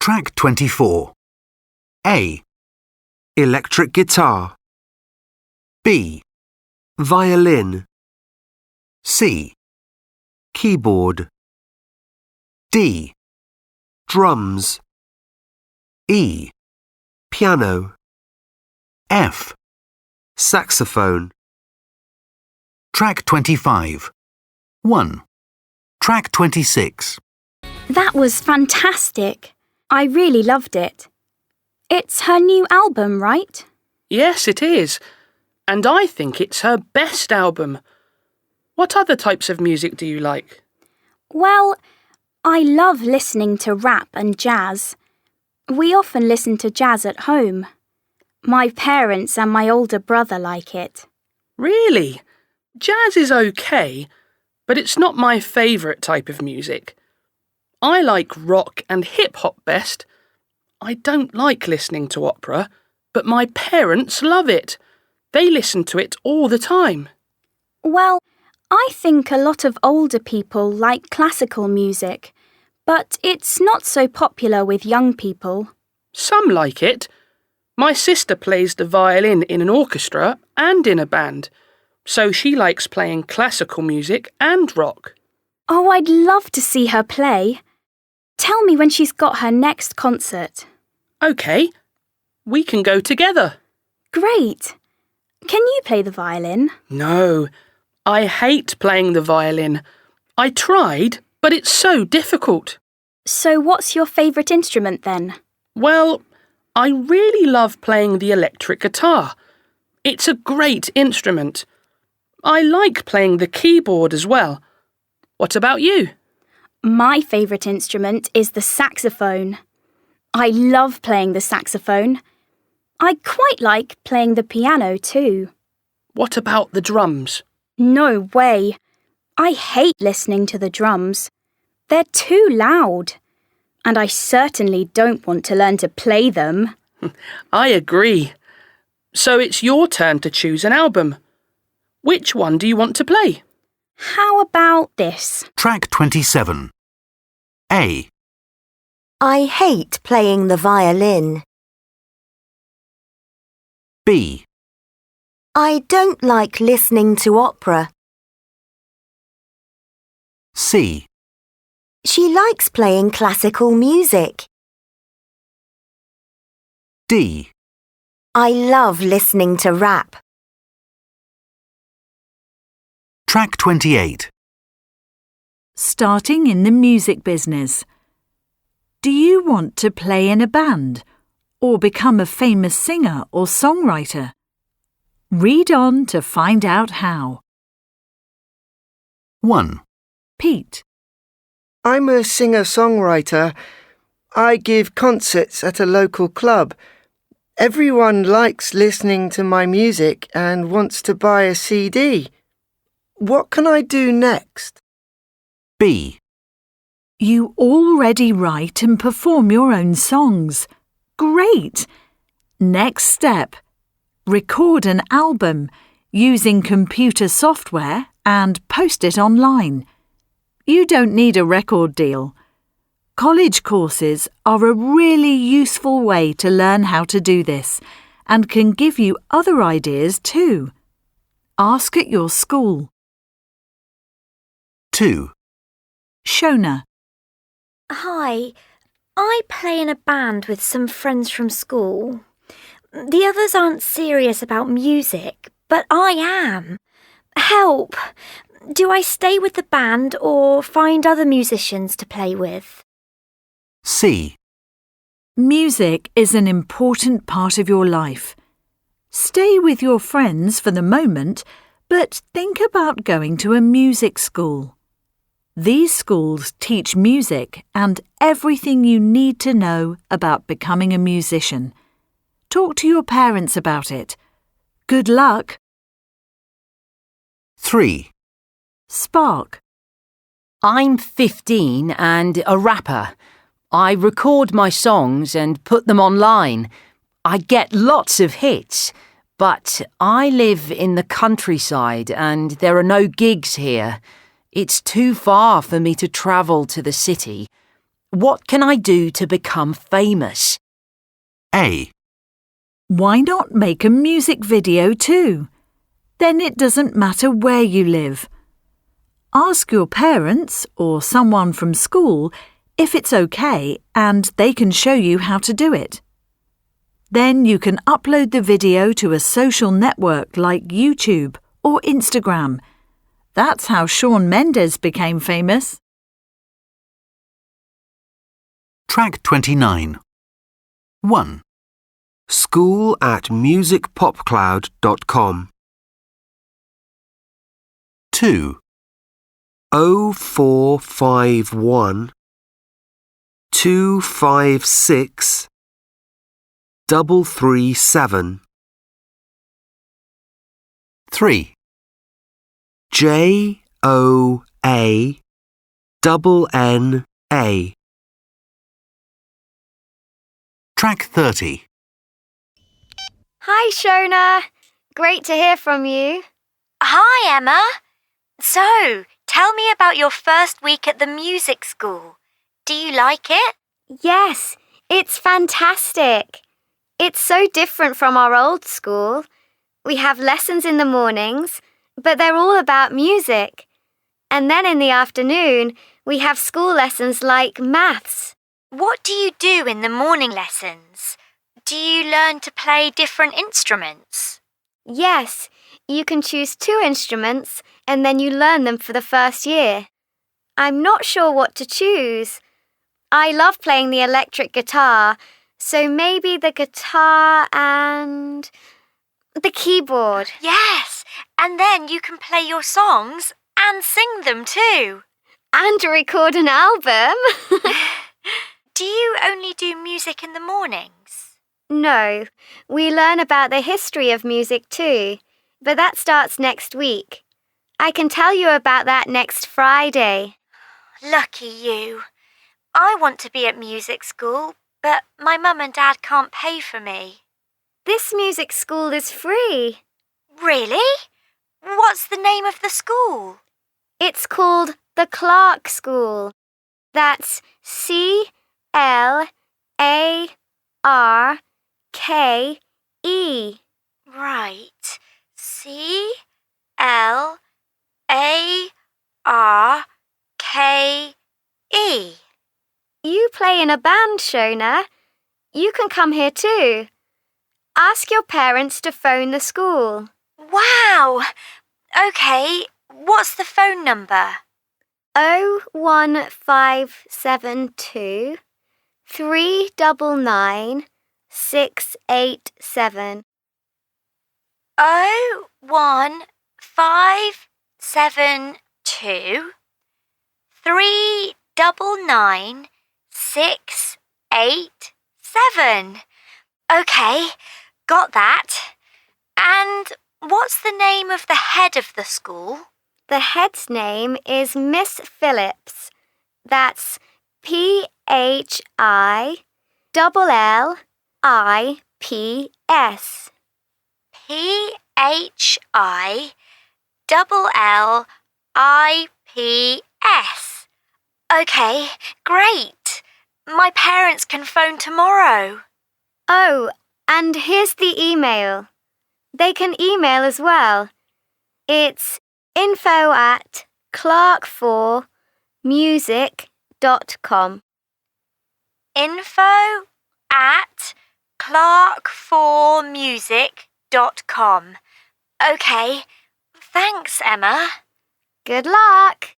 Track 24. A. Electric guitar. B. Violin. C. Keyboard. D. Drums. E. Piano. F. Saxophone. Track 25. 1. Track 26. That was fantastic. I really loved it. It's her new album, right? Yes, it is. And I think it's her best album. What other types of music do you like? Well, I love listening to rap and jazz. We often listen to jazz at home. My parents and my older brother like it. Really? Jazz is okay, but it's not my favourite type of music. I like rock and hip-hop best. I don't like listening to opera, but my parents love it. They listen to it all the time. Well, I think a lot of older people like classical music, but it's not so popular with young people. Some like it. My sister plays the violin in an orchestra and in a band, so she likes playing classical music and rock. Oh, I'd love to see her play. Tell me when she's got her next concert. OK, we can go together. Great. Can you play the violin? No, I hate playing the violin. I tried, but it's so difficult. So what's your favourite instrument then? Well, I really love playing the electric guitar. It's a great instrument. I like playing the keyboard as well. What about you? My favourite instrument is the saxophone. I love playing the saxophone. I quite like playing the piano too. What about the drums? No way. I hate listening to the drums. They're too loud. And I certainly don't want to learn to play them. I agree. So it's your turn to choose an album. Which one do you want to play? How about this? Track 27. A. I hate playing the violin. B. I don't like listening to opera. C. She likes playing classical music. D. I love listening to rap. Track 28. Starting in the music business. Do you want to play in a band or become a famous singer or songwriter? Read on to find out how. 1. Pete. I'm a singer-songwriter. I give concerts at a local club. Everyone likes listening to my music and wants to buy a CD. What can I do next? B. You already write and perform your own songs. Great! Next step. Record an album using computer software and post it online. You don't need a record deal. College courses are a really useful way to learn how to do this and can give you other ideas too. Ask at your school. 2. Shona. Hi, I play in a band with some friends from school. The others aren't serious about music, but I am. Help! Do I stay with the band or find other musicians to play with? C. Music is an important part of your life. Stay with your friends for the moment, but think about going to a music school. These schools teach music and everything you need to know about becoming a musician. Talk to your parents about it. Good luck. 3. Spark. I'm 15 and a rapper. I record my songs and put them online. I get lots of hits, but I live in the countryside and there are no gigs here. It's too far for me to travel to the city. What can I do to become famous? A. Why not make a music video too? Then it doesn't matter where you live. Ask your parents or someone from school if it's okay and they can show you how to do it. Then you can upload the video to a social network like YouTube or Instagram. That's how Shawn Mendes became famous. Track 29. 1, school@musicpopcloud.com. 2, 0451 256 337. 3, JOANNA. Track 30. Hi, Shona. Great to hear from you. Hi, Emma. So, tell me about your first week at the music school. Do you like it? Yes, it's fantastic. It's so different from our old school. We have lessons in the mornings, but they're all about music. And then in the afternoon, we have school lessons like maths. What do you do in the morning lessons? Do you learn to play different instruments? Yes, you can choose 2 instruments and then you learn them for the first year. I'm not sure what to choose. I love playing the electric guitar, so maybe the guitar and the keyboard. Yes, and then you can play your songs and sing them too. And record an album. Do you only do music in the mornings? No, we learn about the history of music too, but that starts next week. I can tell you about that next Friday. Lucky you. I want to be at music school, but my mum and dad can't pay for me. This music school is free. Really? What's the name of the school? It's called the Clark School. That's CLARKE. Right. CLARKE. You play in a band, Shona. You can come here too. Ask your parents to phone the school. Wow! OK, what's the phone number? 01572 399 687. 01572 399 687. OK, got that. And what's the name of the head of the school? The head's name is Miss Phillips. That's PHILLIPS. PHILLIPS. OK, great. My parents can phone tomorrow. Oh, and here's the email. They can email as well. It's info@clark4music.com. info@clark4music.com. OK, thanks, Emma. Good luck!